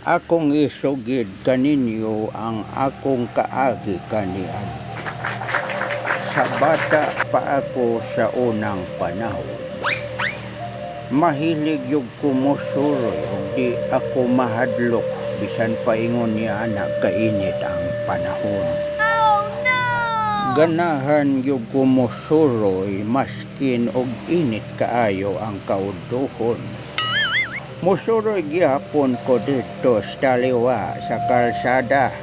Akong isugid kaninyo ang akong kaagi kaniad. Sa bata pa ako sa unang panahon, mahilig yung kumusuroy ug di ako mahadlok bisan paingon niya na kainit ang panahon. Ganahan yung kumusuroy maskin og init kaayo ang kauduhon. Musuroy gihapon ko dito sa taliwa sa kalsada.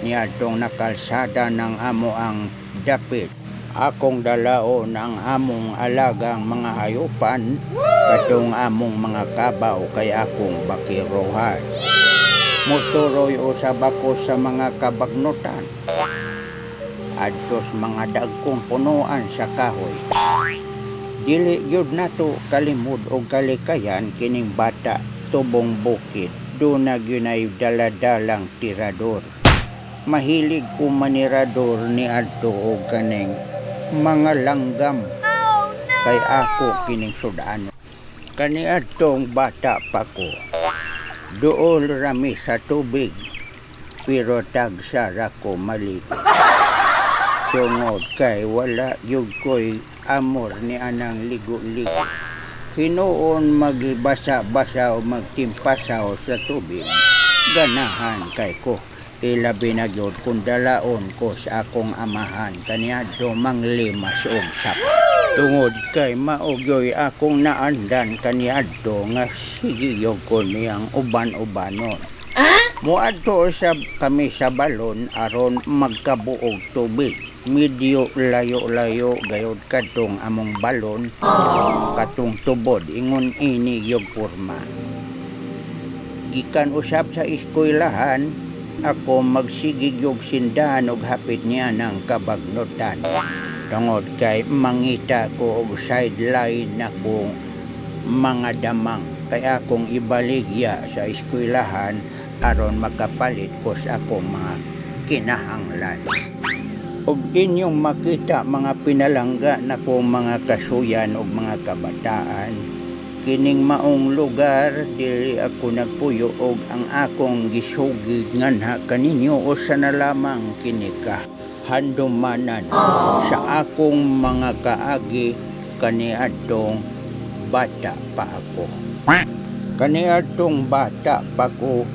Niadtong nakalsada ng amo ang dapit. Akong dalaon ang among alagang mga hayupan katong among mga kabaw kay akong bakirohan. Musuroy usab ako sa mga kabagnutan. Adtos mga dagkong punuan sa kahoy. Dili gyud nato kalimod og kalikayan kining bata tubong bukid. Doon na ginay daladalang tirador. Mahilig ko manirador ni adto og kaning mga langgam. Kay ako kining sudano. Kani adtong bata pa ko. Duol rami sa tubig. Pero tagsara ko maligo. Tungod kay wala gyud ko'y amor ni anang ligo-ligo. Hinoon magbasa-basa o magtimpasaw sa tubig. Ganahan kay ko. Ilabi na gyud kung dalaon ko sa akong amahan kaniadto manglimas og sapa. Tungod kay maugyoy akong naandan kaniadto nga sigiyog ko niyang uban-ubanon. Muadto sa kami sa balon aron magkabuog tubig. Medyo layo-layo gayod kadtong among balon katong tubod ingon ini yung porma. Gikan usab sa eskwelahan ako magsigig yung sindahan og hapit niya ng kabagnutan. Tungod kay mangita ko og sideline na kong mga damang kay akong ibaligya sa eskwelahan aron makapalit ko sa akong mga kinahanglan. Og inyong makita mga pinalangga na ko mga kasuyan o mga kabataan, kining maong lugar dili ako nagpuyo og ang akong gisugid nganha kaninyo o sa na lamang kinika handumanan sa akong mga kaagi kaniadtong bata pa ako. Kaniadtong bata pa ko,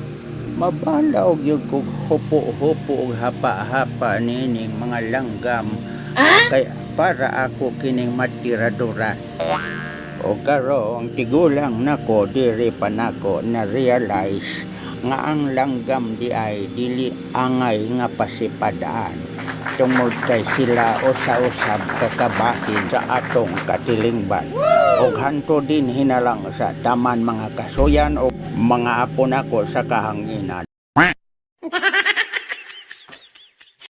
mabalaw gyud kog hupo-hupo og hapa-hapa nining mga langgam kay para ako kining matiraduran. O karong tigulang nako diri pa nako na realize nga ang langgam di ay dili angay nga pasipadaan tungod kay sila usa-usab kakabahin sa atong katilingban og hanto din hinalang sa taman mga kasuyan o mga apo nako sa kahanginan.